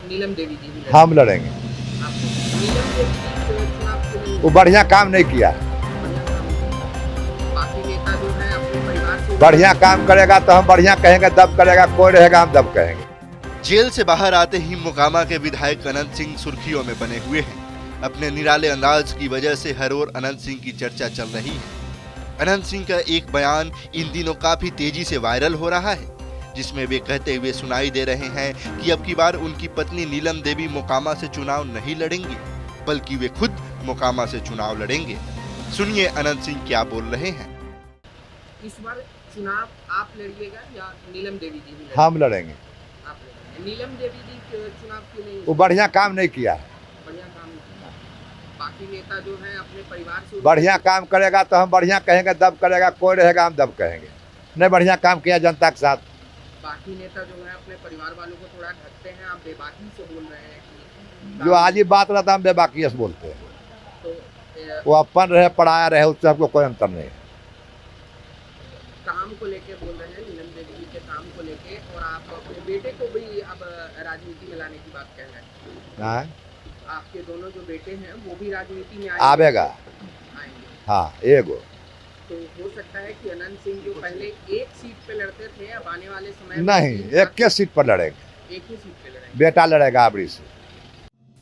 नीलम देवी जी भी हम लड़ेंगे। नीलम देवी जी चुनाव के लिए वो बढ़िया काम नहीं किया। बढ़िया काम किया। बाकी नेता जो है अपने परिवार से बढ़िया काम करेगा तो हम बढ़िया कहेंगे, दब करेगा कोई रहेगा हम दब कहेंगे। जेल से बाहर आते ही मोकामा के विधायक अनंत सिंह सुर्खियों में बने हुए हैं। अपने निराले अंदाज की वजह से हर ओर अनंत सिंह की चर्चा चल रही है। अनंत सिंह का एक बयान इन दिनों काफी तेजी से वायरल हो रहा है, जिसमें वे कहते हुए सुनाई दे रहे हैं कि अब की बार उनकी पत्नी नीलम देवी मोकामा से चुनाव नहीं लड़ेंगी, बल्कि वे खुद मोकामा से चुनाव लड़ेंगे। सुनिए अनंत सिंह क्या बोल रहे हैं। इस बार चुनाव आप लड़िएगा या नीलम देवी जी भी हम लड़ेंगे। आप लड़ेंगे। नीलम देवी जी चुनाव के लिए वो बढ़िया काम नहीं किया। बढ़िया काम किया। बाकी नेता जो है अपने परिवार से बढ़िया काम करेगा तो हम बढ़िया कहेंगे, दब करेगा कोई रहेगा हम दब कहेंगे। नहीं बढ़िया काम किया जनता के साथ। बाकी नेता जो है अपने परिवार वालों को थोड़ा ढकते हैं, आप बेबाकी से बोल रहे हैं कि जो आज ही बात रहता हम बेबाकी से बोलते हैं। तो वो अपन रहे पढ़ाया रहे उससे हमको कोई अंतर नहीं है। काम को लेके बोल रहे हैं, नीलम देवी जी के काम को लेके, और आप अपने बेटे को भी अब राजनीति में लाने की बात कह रहे हैं। हाँ? आपके दोनों जो बेटे हैं वो भी राजनीति में आवेगा। आएंगे। हाँ एगो तो हो सकता है कि अनंत सिंह जो पहले एक सीट पे लड़ते थे, अब आने वाले समय में नहीं, एक के सीट पर लड़ेंगे। एक ही सीट पे लड़ेंगे। बेटा लड़ेगा आबरी से।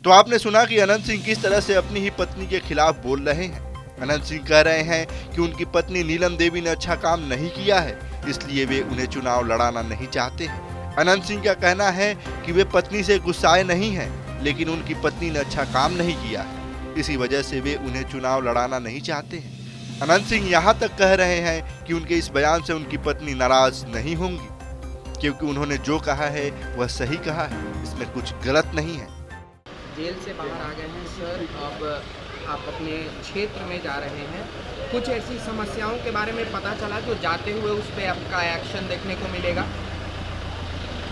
तो आपने सुना कि अनंत सिंह किस तरह से अपनी ही पत्नी के खिलाफ बोल रहे हैं। अनंत सिंह कह रहे हैं कि उनकी पत्नी नीलम देवी ने अच्छा काम नहीं किया है, इसलिए वे उन्हें चुनाव लड़ाना नहीं चाहते हैं। अनंत सिंह का कहना है कि वे पत्नी से गुस्साए नहीं हैं, लेकिन उनकी पत्नी ने अच्छा काम नहीं किया है, इसी वजह से वे उन्हें चुनाव लड़ाना नहीं चाहते हैं। अनंत सिंह यहाँ तक कह रहे हैं कि उनके इस बयान से उनकी पत्नी नाराज नहीं होंगी, क्योंकि उन्होंने जो कहा है वह सही कहा है, इसमें कुछ गलत नहीं है। जेल से बाहर आ गए हैं सर, अब आप अपने क्षेत्र में जा रहे हैं। कुछ ऐसी समस्याओं के बारे में पता चला जो जाते हुए उस पर आपका एक्शन देखने को मिलेगा?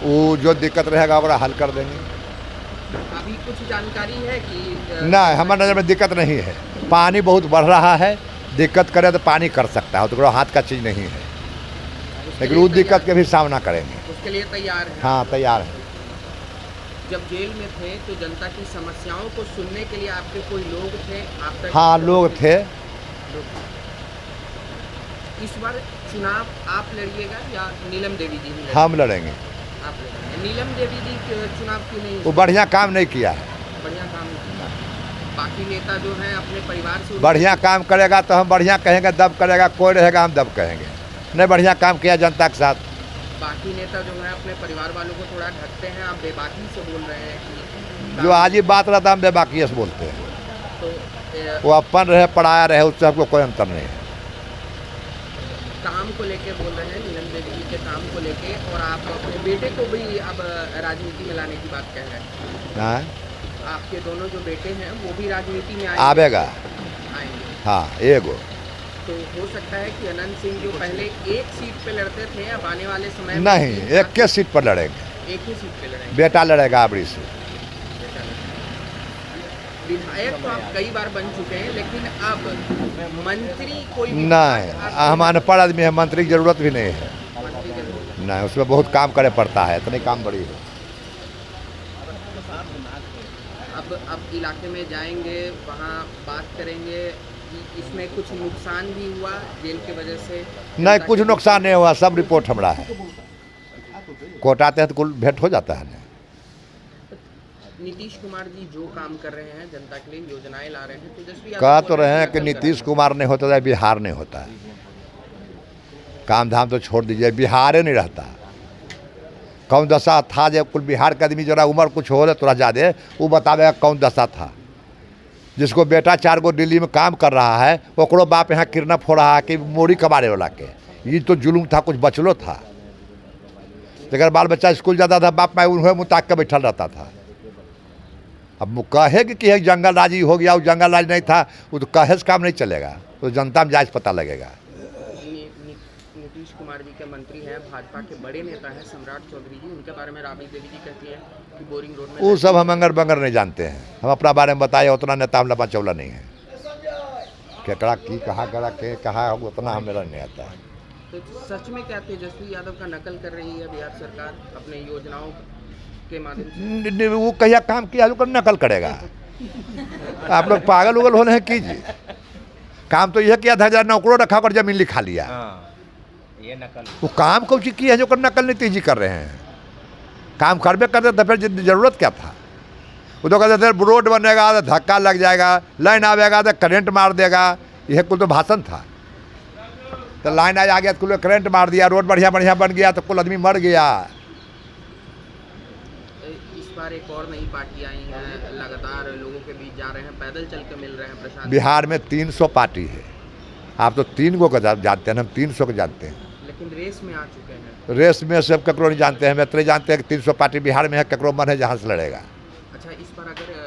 वो जो दिक्कत रहेगा बड़ा हल कर देंगे। अभी कुछ जानकारी है कि नहीं, हमारे नज़र में दिक्कत नहीं है। पानी बहुत बढ़ रहा है, दिक्कत करे तो पानी कर सकता है, तो हाथ का चीज़ नहीं है, लेकिन उस दिक्कत के भी सामना करेंगे। उसके लिए तैयार है? हाँ तैयार है। जब जेल में थे तो जनता की समस्याओं को सुनने के लिए आपके कोई लोग थे आप तक? हाँ लोग थे। इस बार चुनाव आप लड़िएगा या नीलम देवी जी भी हम लड़ेंगे। आप लड़ेंगे। नीलम देवी जी चुनाव की नहीं वो बढ़िया काम नहीं किया है। बढ़िया काम किया। बाकी नेता जो है अपने परिवार से बढ़िया काम करेगा तो हम बढ़िया कहेंगे, दब करेगा कोई रहेगा हम दब कहेंगे। नहीं बढ़िया काम किया जनता के साथ। बाकी नेता जो है अपने परिवार वालों को थोड़ा ढकते हैं, आप बेबाकी से बोल रहे हैं कि जो आज ही बात रहता हम बेबाकी से बोलते हैं। तो वो अपन रहे पढ़ाया रहे उससे हमको कोई अंतर नहीं है। काम को लेके बोल रहे हैं, नीलम देवी जी के काम को लेके, और आप अपने बेटे को भी अब राजनीति में लाने की बात कह रहे हैं। हाँ? आपके दोनों जो बेटे हैं वो भी राजनीति में आवेगा। आएंगे। हाँ एगो तो हो सकता है कि अनंत सिंह जो पहले एक सीट पे लड़ते थे, अब आने वाले समय में नहीं, एक के सीट पर लड़ेंगे। एक ही सीट पे लड़ेंगे। बेटा लड़ेगा आबरी से। विधायक तो आप कई बार बन चुके हैं, लेकिन अब मंत्री कोई नहीं, हम अनपढ़ आदमी है, मंत्री की जरूरत भी नहीं है। नहीं, उसमें बहुत काम करे पड़ता है, इतनी काम बड़ी है। अब इलाके में जाएंगे, वहाँ बात करेंगे कि इसमें कुछ नुकसान भी हुआ जेल की वजह से? नहीं कुछ नुकसान नहीं हुआ, सब रिपोर्ट हमारा है। कोर्ट आते हैं तो कुल भेंट हो जाता है। नीतीश कुमार जी जो काम कर रहे हैं जनता के लिए, योजनाएं ला रहे हैं, तेजस्वी कह तो रहे हैं कि नीतीश कुमार नहीं होता है बिहार नहीं होता है। काम धाम तो छोड़ दीजिए, बिहार ही नहीं रहता। कौन दशा था जब कुल बिहार का आदमी जरा उम्र कुछ हो थोड़ा ज़्यादा, वो बतावेगा कौन दशा था। जिसको बेटा 4 गो दिल्ली में काम कर रहा है, ओकरो बाप यहाँ किडनैप हो रहा है कि मोरी कबाड़े वाला के। ये तो जुलूम था, कुछ बचलो था। अगर बाल बच्चा स्कूल जाता था, बाप माई उन्हें मुताक के बैठल रहता था। अब कहे कि एक जंगल राज ही हो गया, वो जंगल राज नहीं था, वो तो कहे से काम नहीं चलेगा, तो जनता में जायज पता लगेगा। नीतीश कुमार जी के मंत्री हैं, भाजपा के बड़े नेता हैं सम्राट चौधरी जी, उनके बारे में राबड़ी देवी जी कहती हैं कि बोरिंग रोड में वो सब हम अंगर बंगर नहीं जानते हैं। हम अपना बारे में बताए उतना नेता हम लपा चौला नहीं है। केकड़ा की कहा गड़ा के कहा उतना हमें नहीं आता है। तो सच में क्या तेजस्वी यादव का नकल कर रही है बिहार सरकार अपने योजनाओं का? के माध्यम से? वो कहिया काम किया जो नकल करेगा। आप लोग पागल उगल होने हैं कीजिए। काम तो यह किया था, 1000 नौकरों रखा कर जमीन लिखा लिया। ये नकल वो काम कौन सी की है जो कर नकल नीति कर रहे हैं। काम करबे करते तो फिर जरूरत क्या था। वो तो कहते थे रोड बनेगा तो धक्का लग जाएगा, लाइन आवेगा तो करंट मार देगा, यह कुल तो भाषण था। तो लाइन आ गया तो कुल करंट मार दिया, रोड बढ़िया बढ़िया बन गया तो कुल आदमी मर गया। इस बार एक और नई पार्टी आई है, लगातार लोगों के बीच जा रहे हैं, पैदल चल के मिल रहे हैं प्रशासन। बिहार में 300 पार्टी है। आप तो 3 को जानते हैं, हम 300 को जानते हैं। लेकिन रेस में आ चुके हैं। रेस में सब ककरो नहीं जानते हैं, हम इतने जानते हैं कि 300 पार्टी बिहार में है, ककरो मन है जहाँ से लड़ेगा। अच्छा, इस बार अगर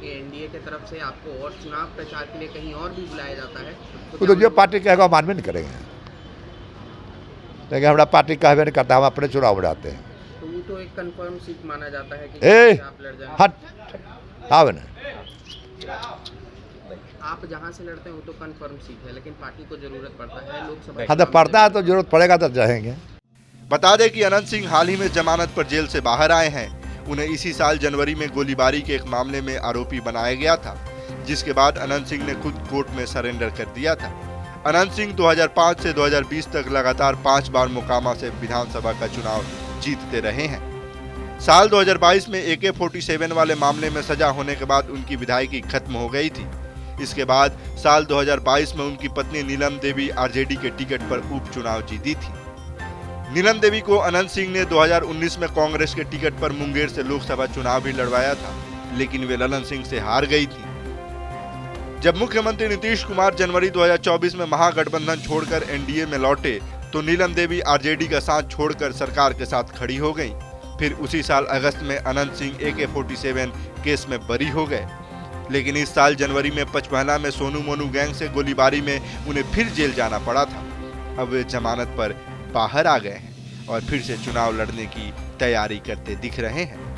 एनडीए की तरफ से आपको और चुनाव प्रचार के लिए कहीं और भी बुलाया जाता है वो तो जो पार्टी कहेगा हम मानवे नहीं करेंगे। लेकिन हमारा पार्टी कहवे नहीं करता, हम अपने चुनाव लड़ाते हैं। तो वो तो एक कंफर्म सीट माना जाता है कि ए आप लड़ जाएं। हट आवे ना। आप जहां से लड़ते हैं वो तो कंफर्म सीट है, लेकिन पार्टी को जरूरत पड़ता है लोकसभा। हाँ तो पड़ता है तो जरूरत पड़ेगा तो रहेंगे। बता दें कि अनंत सिंह हाल ही में जमानत पर जेल से बाहर आए हैं। उन्हें इसी साल जनवरी में गोलीबारी के एक मामले में आरोपी बनाया गया था, जिसके बाद अनंत सिंह ने खुद कोर्ट में सरेंडर कर दिया था। अनंत सिंह 2005 से 2020 तक लगातार 5 बार मोकामा से विधानसभा का चुनाव जीतते रहे हैं। साल 2022 में AK-47 वाले मामले में सजा होने के बाद उनकी विधायकी खत्म हो गई थी। इसके बाद साल 2022 में उनकी पत्नी नीलम देवी आरजेडी के टिकट पर उपचुनाव जीती थी। नीलम देवी को अनंत सिंह ने 2019 में कांग्रेस के टिकट पर मुंगेर से लोकसभा चुनाव भी लड़वाया था, लेकिन वे ललन सिंह से हार गई थी। जब मुख्यमंत्री नीतीश कुमार जनवरी 2024 में महागठबंधन छोड़कर एनडीए में लौटे तो नीलम देवी आरजेडी का साथ छोड़कर सरकार के साथ खड़ी हो गई। फिर उसी साल अगस्त में अनंत सिंह AK-47 केस में बरी हो गए, लेकिन इस साल जनवरी में पचमहला में सोनू मोनू गैंग से गोलीबारी में उन्हें फिर जेल जाना पड़ा था। अब वे जमानत पर बाहर आ गए हैं और फिर से चुनाव लड़ने की तैयारी करते दिख रहे हैं।